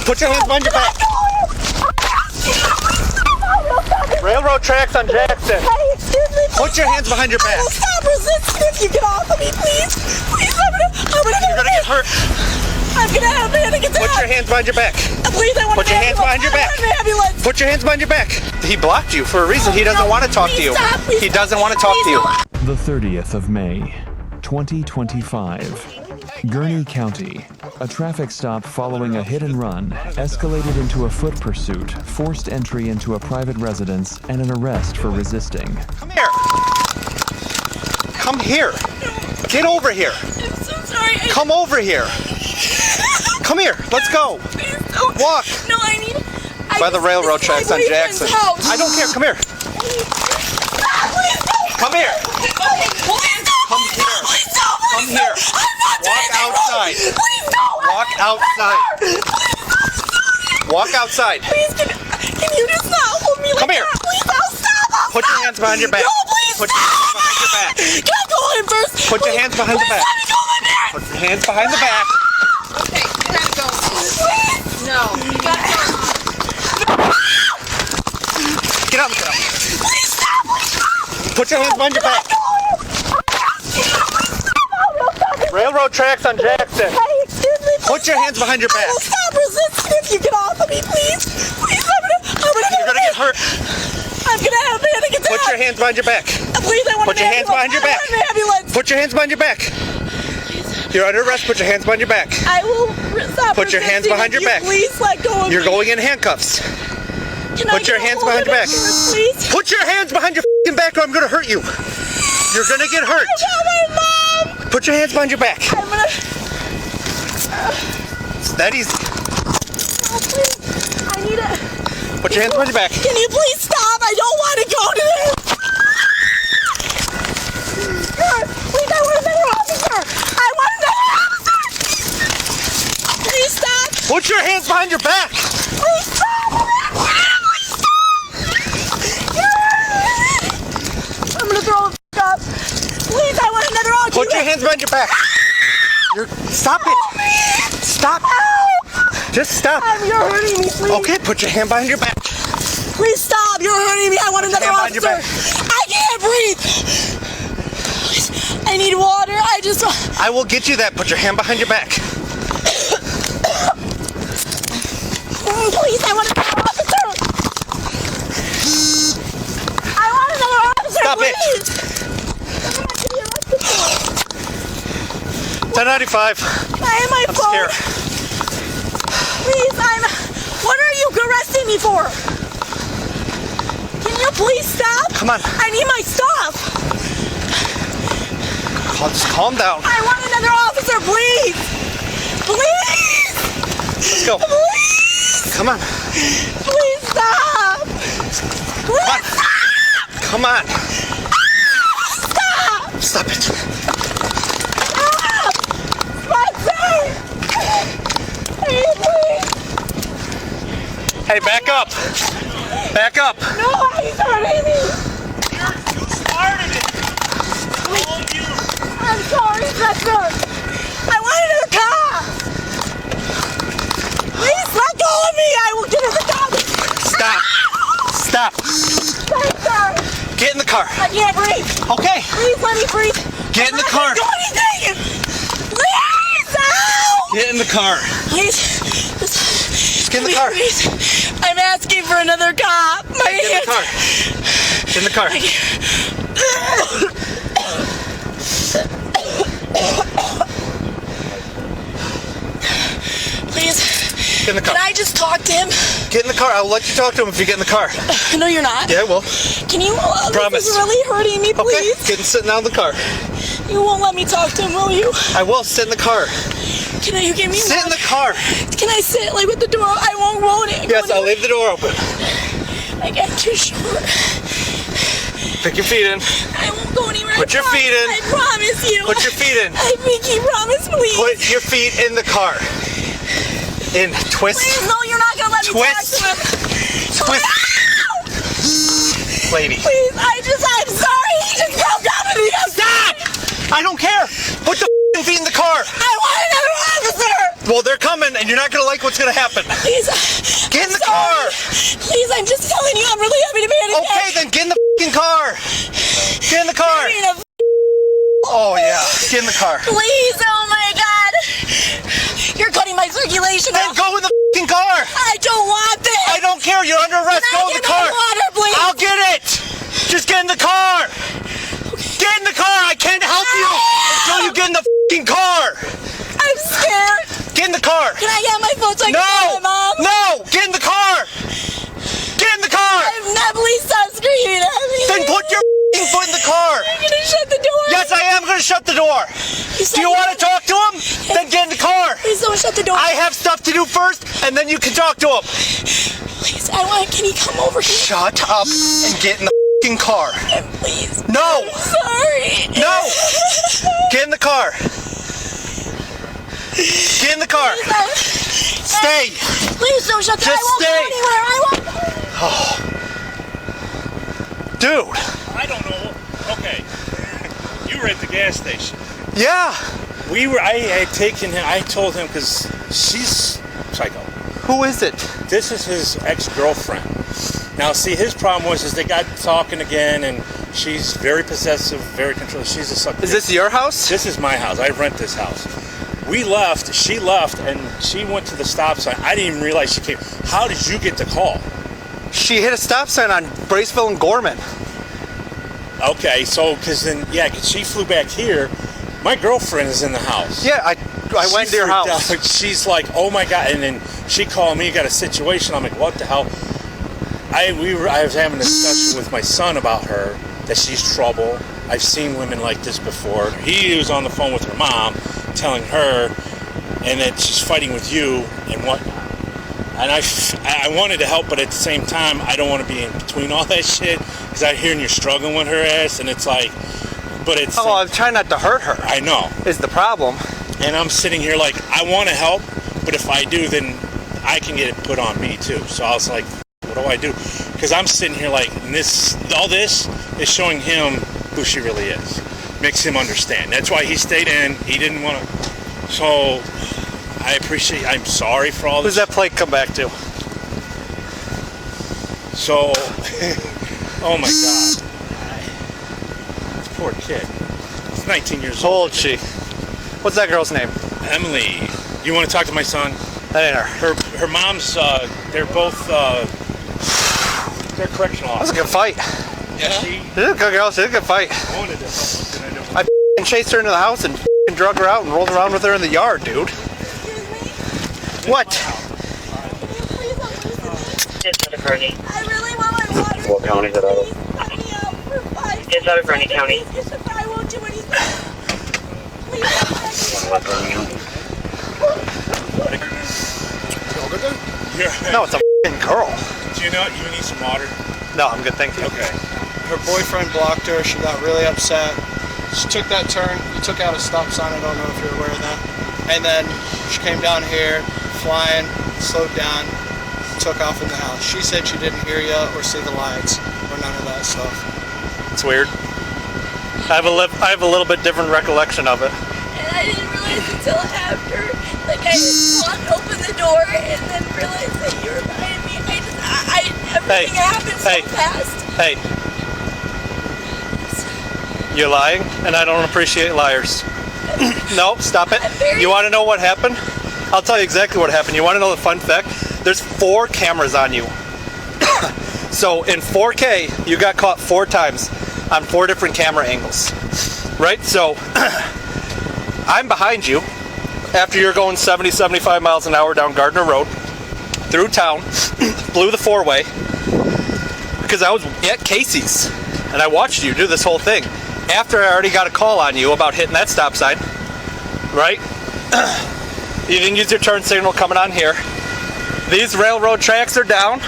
Put your hands behind your back. Railroad tracks on Jackson. Hey, excuse me. Put your hands behind your back. I will stop resisting if you get off of me, please. Please, You're gonna get hurt. I'm gonna have an attack. Put your hands behind your back. Please, I want Put your hands behind your back. Put your hands behind your back. He blocked you for a reason. He doesn't want to talk to you. He doesn't want to talk to you. The 30th of May, 2025. Gurnie County. A traffic stop following a hit and run escalated into a foot pursuit, forced entry into a private residence, and an arrest for resisting. Come here. Come here. Get over here. I'm so sorry. Come over here. Come here. Let's go. Walk. No, I need... By the railroad tracks on Jackson. I don't care. Come here. Come here. Come here. Come here. Walk outside. Walk outside. Walk outside. Please, can you just not hold me like Come here. that? Please, I'll stop. Put your hands behind your back. No, please. Put your hands behind your back. Can I go in first? Put your hands behind the back. Let me go in there. Put your hands behind the back. Okay, you gotta go. No, you gotta go. Get up. Get up. Please stop. Put your hands behind your back. Railroad tracks on Jackson. Hey, excuse me. Put your hands behind your I back. will stop resisting if you get off of me, please. Please, You're gonna get hurt. I'm gonna have a panic attack. Put your hands behind your back. Please, I want Put your hands behind your back. Put your hands behind your back. You're under arrest. Put your hands behind your back. I will stop. Put your hands behind your back. Please let go of me. You're going in handcuffs. Put your hands behind your back. Please. Put your hands behind your f***ing back or I'm gonna hurt you. You're gonna get hurt. I got my mom. Put your hands behind your back. I'm gonna... It's that easy. Oh, please. I need it. Put your hands behind your back. Can you please stop? I don't want to go to this. Please, I want another officer. I want another officer. Please stop. Put your hands behind your back. Please stop. I'm gonna throw a up. Please, I want another officer. Put your hands behind your back. Stop it. Stop. Just stop. You're hurting me, please. Okay, put your hand behind your back. Please stop. You're hurting me. I want another Hand behind your officer. I can't breathe. Please, I need water. I will get you that. Put your hand behind your back. Please, I want another officer. I want another officer. Stop please. it. 1095. I have my I'm phone. scared. Please, what are you arresting me for? Can you please stop? Come on. I need my stuff. Just calm down. I want another officer, please. Please. Let's go. Please. Come on. Please stop. Please stop. Come on. Stop. Stop it. Stop. Sponsor. Please. Hey, back up. Back up. No, he's hurting me. You started it. I told you. I'm sorry, Inspector. I want another car. Please let go of me. I will get in the car. Stop. Stop. Inspector. Get in the car. I can't breathe. Okay. Please let me breathe. Get in the car. I'm not gonna do anything. Please, help. Get in the car. Please. Just get in the car. Please. I'm asking for another cop. My Get in the car. Get in the car. Please. Get in the car. Can I just talk to him? Get in the car. I'll let you talk to him if you get in the car. No, you're not. Yeah, I will. Can you? Promise. This is really hurting me, please. Okay. Get sitting out in the car. You won't let me talk to him, will you? I will. Sit in the car. Can you give me Sit in the car. Can I sit like with the door? I won't roll it. Yes, I'll leave the door open. I get too short. Pick your feet in. I won't go anywhere. Put your feet in. I promise you. Put your feet in. I think you promise, please. Put your feet in the car. In. Twist. Please, no, you're not gonna let me Twist. talk to him. Twist. Lady. Please, I'm sorry. He just broke up with me. Stop! I don't care. Put the feet in the car. I want another officer. Well, they're coming, and you're not gonna like what's gonna happen. Please. Get in the car. Please, I'm just telling you, I'm really happy to be here today. Okay, then get in the fucking car. Get in the car. Oh yeah, get in the car. Please, oh my God. You're cutting my circulation Then off. go in the fucking car. I don't want this. I don't care. You're under arrest. Can I Go in get the car. my water, please? I'll get it. Just get in the car. Get in the car. I can't help you until you get in the fucking car. I'm scared. Get in the car. Can I get my phone so I can call my mom? No. Get in the car. Get in the car. Please stop screaming at me. Then put your fucking foot in the car. You're gonna shut the door. Yes, I am going to shut the door. Do you want to talk to him? Then get in the car. Please don't shut the door. I have stuff to do first, and then you can talk to him. Please, can he come over here? Shut up and get in the fucking car. Please. No. I'm sorry. No. Get in the car. Get in the car. Stay. Please don't shut the door. I won't stay. go anywhere. I won't. Dude. I don't know. Okay. You were at the gas station. Yeah. I had taken him, I told him, because she's psycho. Who is it? This is his ex-girlfriend. Now, see, his problem was they got talking again, and she's very possessive, very controlling. She's a sucker. Is this your house? This is my house. I rent this house. We left, she left, and she went to the stop sign. I didn't even realize she came. How did you get the call? She hit a stop sign on Braceville and Gorman. Okay, so, because she flew back here. My girlfriend is in the house. Yeah, I went to your freaked house. out. She's like, oh my God. And then she called me, got a situation. I'm like, what the hell? I was having a discussion with my son about her, that she's trouble. I've seen women like this before. He was on the phone with her mom, telling her, and that she's fighting with you and whatnot. And I wanted to help, but at the same time, I don't want to be in between all that shit, because I hear you're struggling with her ass, and it's like, but it's... Oh, I'm trying not to hurt her. I know. Is the problem. And I'm sitting here like, I want to help, but if I do, then I can get it put on me too. So I was like, what do I do? Because I'm sitting here like, and all this is showing him who she really is. Makes him understand. That's why he stayed in. He didn't want to. So I'm sorry for all this. Who's that plate come back to? So, oh my God. This poor kid. He's 19 years How old. old is she? What's that girl's name? Emily. You want to talk to my son? That ain't her. Her mom's, they're both, they're correctional That was a officers. good fight. Yeah? She's a good girl. She's a good fight. I wanted to help. I chased her into the house and drug her out and rolled around with her in the yard, dude. What? It's out of Gurnie. I really want my water. What county is it out of? Please let me out for 5 It's out of Gurnie County. Please, if I won't do anything. Please What Gurnie County? No, it's a f***ing girl. Do you know you need some water? No, I'm good, thank you. Okay. Her boyfriend blocked her. She got really upset. She took that turn. You took out a stop sign. I don't know if you're aware of that. And then she came down here, flying, slowed down, took off in the house. She said she didn't hear you or see the lights or none of that stuff. It's weird. I have a little bit different recollection of it. And I didn't realize until after. Like, I just walked open the door and then realized that you were behind me. Everything happened so fast. Hey. You're lying, and I don't appreciate liars. No, stop it. You want to know what happened? I'll tell you exactly what happened. You want to know the fun fact? There's 4 cameras on you. So in 4K, you got caught 4 times on 4 different camera angles. Right? So I'm behind you after you're going 70, 75 miles an hour down Gardner Road, through town, blew the 4-way, because I was at Casey's, and I watched you do this whole thing. After I already got a call on you about hitting that stop sign, right? You didn't use your turn signal coming on here. These railroad tracks are down,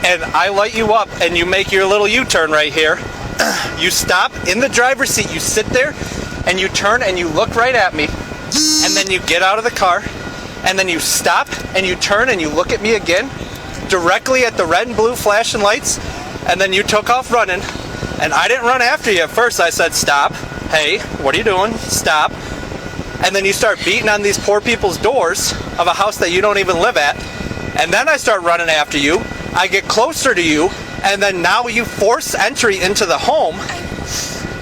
and I light you up, and you make your little U-turn right here. You stop in the driver's seat, you sit there, and you turn and you look right at me, and then you get out of the car, and then you stop and you turn and you look at me again, directly at the red and blue flashing lights, and then you took off running. And I didn't run after you at first. I said, stop. Hey, what are you doing? Stop. and then you start beating on these poor people's doors of a house that you don't even live at, and then I start running after you. I get closer to you, and then now you force entry into the home,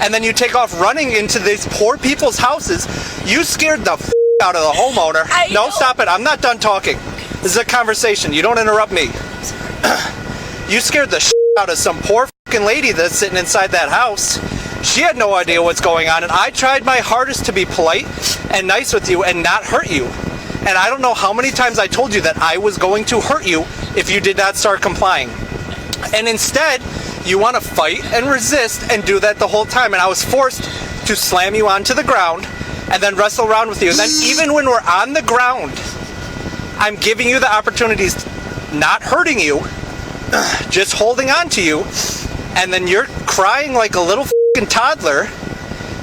and then you take off running into these poor people's houses. You scared the out of the homeowner. No, stop it. I'm not done talking. This is a conversation. You don't interrupt me. You scared the out of some poor fucking lady that's sitting inside that house. She had no idea what's going on, and I tried my hardest to be polite and nice with you and not hurt you. And I don't know how many times I told you that I was going to hurt you if you did not start complying. And instead, you want to fight and resist and do that the whole time. And I was forced to slam you onto the ground and then wrestle around with you. And then even when we're on the ground, I'm giving you the opportunities, not hurting you, just holding on to you. And then you're crying like a little fucking toddler,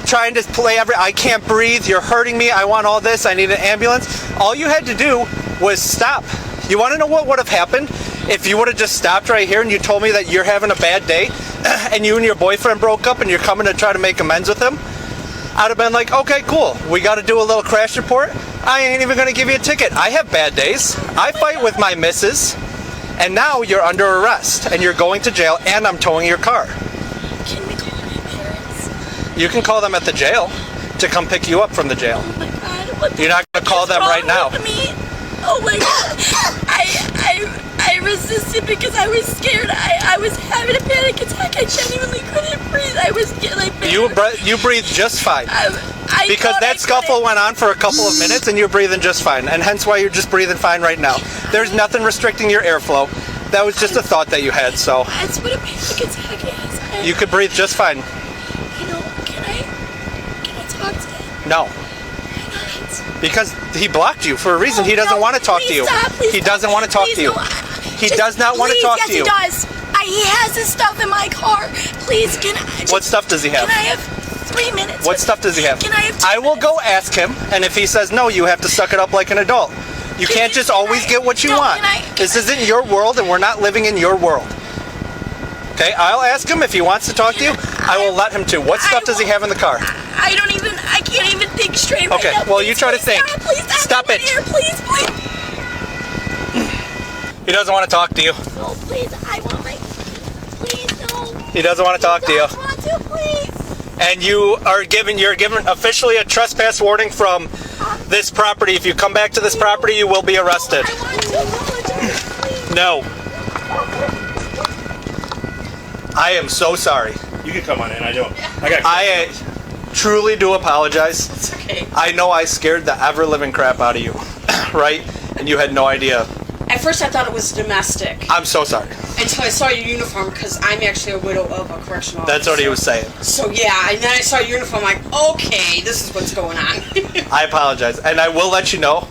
trying to play I can't breathe, you're hurting me, I want all this, I need an ambulance. All you had to do was stop. You want to know what would have happened if you would have just stopped right here and you told me that you're having a bad day and you and your boyfriend broke up and you're coming to try to make amends with him? I'd have been like, okay, cool, we got to do a little crash report. I ain't even going to give you a ticket. I have bad days. I fight with my missus, and now you're under arrest and you're going to jail, and I'm towing your car. Can we call my parents? You can call them at the jail to come pick you up from the jail. Oh my God, what the You're not going to call them wrong right now. with me? Oh my God. I resisted because I was scared. I was having a panic attack. I genuinely couldn't breathe. I was like, You breathe just fine. Because that scuffle went on for a couple of minutes and you're breathing just fine. And hence why you're just breathing fine right now. There's nothing restricting your airflow. That was just a thought that you had, so. That's what a panic attack is. You could breathe just fine. You know, can I talk to him? No. Because he blocked you for a reason. He doesn't want to talk to you. He doesn't want to talk to you. He does not want to talk to you. Yes, he does. He has his stuff in my car. Please, can I? What stuff does he have? Can I have 3 minutes? What stuff does he have? Can I have 2 I will go ask him, and if he says no, you have to suck it up like an adult. You can't just always get what you want. This isn't your world, and we're not living in your world. Okay, I'll ask him if he wants to talk to you. I will let him to. What stuff does he have in the car? I can't even think straight right Okay, now. well, you try to think. Stop it. Please. He doesn't want to talk to you. No, please, I want my... Please, no. He doesn't want to talk to you. I want to, please. And you're given officially a trespass warning from this property. If you come back to this property, you will be arrested. I want to apologize, please. No. I am so sorry. You can come on in. I truly do apologize. It's okay. I know I scared the ever-living crap out of you, right? And you had no idea. At first I thought it was domestic. I'm so sorry. Until I saw your uniform, because I'm actually a widow of a correctional officer. That's what he was saying. So yeah, and then I saw your uniform, like, okay, this is what's going on. I apologize. And I will let you know,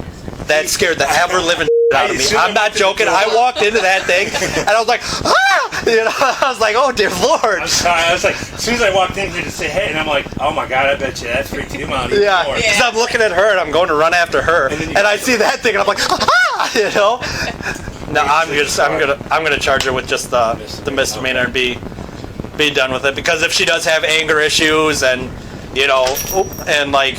that scared the ever-living out of me. I'm not joking. I walked into that thing, and I was like, ah! You know, I was like, oh, dear Lord. I'm sorry. I was like, as soon as I walked in here to say hey, and I'm like, oh my God, I bet you that freaked him out. Yeah, because I'm looking at her, and I'm going to run after her, and I see that thing, and I'm like, ah! You know? No, I'm gonna charge her with just the misdemeanor and be done with it, because if she does have anger issues and, you know, and like,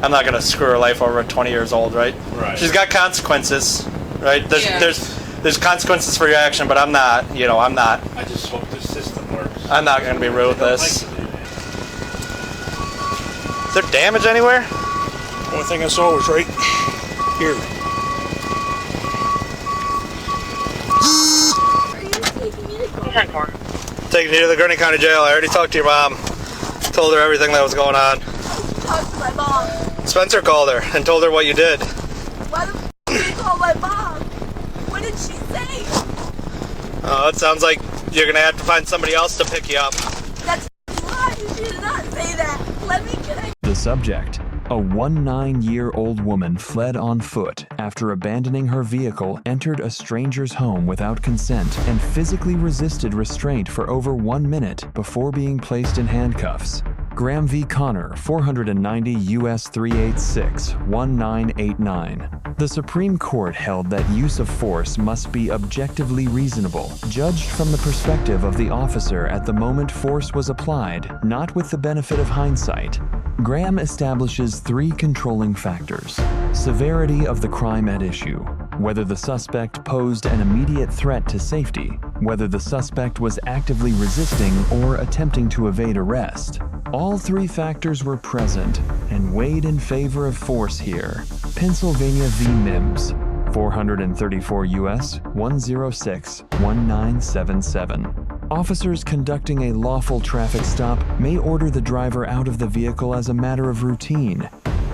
I'm not gonna screw her life over at 20 years old, right? Right. She's got consequences, right? There's consequences for your action, but I'm not. You know, I'm not. I just hope the system works. I'm not gonna be rude with this. Is there damage anywhere? The only thing I saw was right here. Are you taking me to court? Taking you to the Gurnie County Jail. I already talked to your mom. Told her everything that was going on. Talk to my mom. Spencer called her and told her what you did. Why the f*** did you call my mom? What did she say? Oh, it sounds like you're gonna have to find somebody else to pick you up. That's why she did not say that. Let me connect. The subject, a 19-year-old woman, fled on foot after abandoning her vehicle, entered a stranger's home without consent, and physically resisted restraint for over 1 minute before being placed in handcuffs. Graham v. Connor, 490 U.S. 386, 1989. The Supreme Court held that use of force must be objectively reasonable, judged from the perspective of the officer at the moment force was applied, not with the benefit of hindsight. Graham establishes 3 controlling factors: severity of the crime at issue, whether the suspect posed an immediate threat to safety, whether the suspect was actively resisting or attempting to evade arrest. All 3 factors were present and weighed in favor of force here. Pennsylvania v. Mims, 434 U.S. 106 1977. Officers conducting a lawful traffic stop may order the driver out of the vehicle as a matter of routine.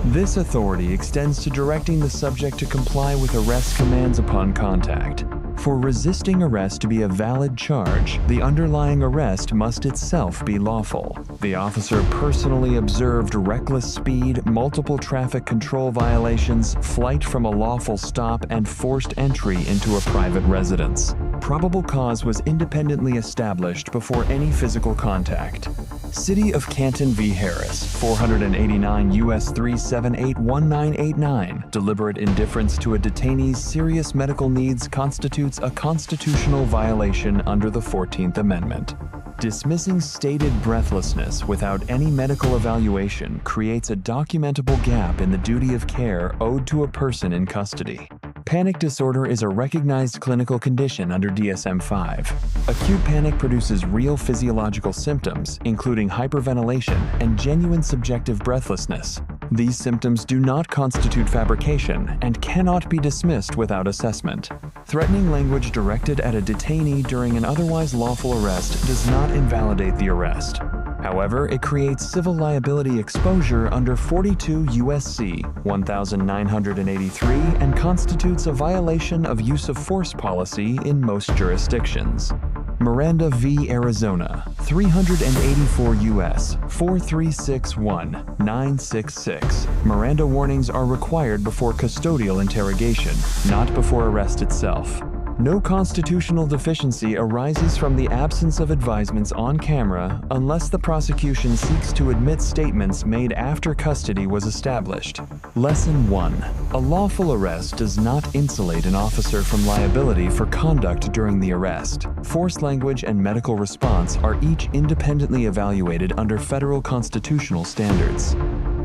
This authority extends to directing the subject to comply with arrest commands upon contact. For resisting arrest to be a valid charge, the underlying arrest must itself be lawful. The officer personally observed reckless speed, multiple traffic control violations, flight from a lawful stop, and forced entry into a private residence. Probable cause was independently established before any physical contact. City of Canton v. Harris, 489 U.S. 378 1989. Deliberate indifference to a detainee's serious medical needs constitutes a constitutional violation under the 14th Amendment. Dismissing stated breathlessness without any medical evaluation creates a documentable gap in the duty of care owed to a person in custody. Panic disorder is a recognized clinical condition under DSM-5. Acute panic produces real physiological symptoms, including hyperventilation and genuine subjective breathlessness. These symptoms do not constitute fabrication and cannot be dismissed without assessment. Threatening language directed at a detainee during an otherwise lawful arrest does not invalidate the arrest. However, it creates civil liability exposure under 42 U.S.C. 1983 and constitutes a violation of use of force policy in most jurisdictions. Miranda v. Arizona, 384 U.S. 4361 966. Miranda warnings are required before custodial interrogation, not before arrest itself. No constitutional deficiency arises from the absence of advisements on camera unless the prosecution seeks to admit statements made after custody was established. Lesson 1. A lawful arrest does not insulate an officer from liability for conduct during the arrest. Force language and medical response are each independently evaluated under federal constitutional standards.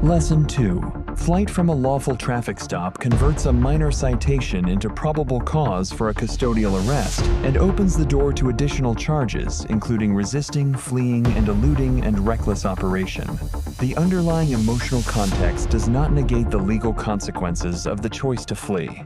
Lesson 2. Flight from a lawful traffic stop converts a minor citation into probable cause for a custodial arrest and opens the door to additional charges, including resisting, fleeing, and eluding, and reckless operation. The underlying emotional context does not negate the legal consequences of the choice to flee.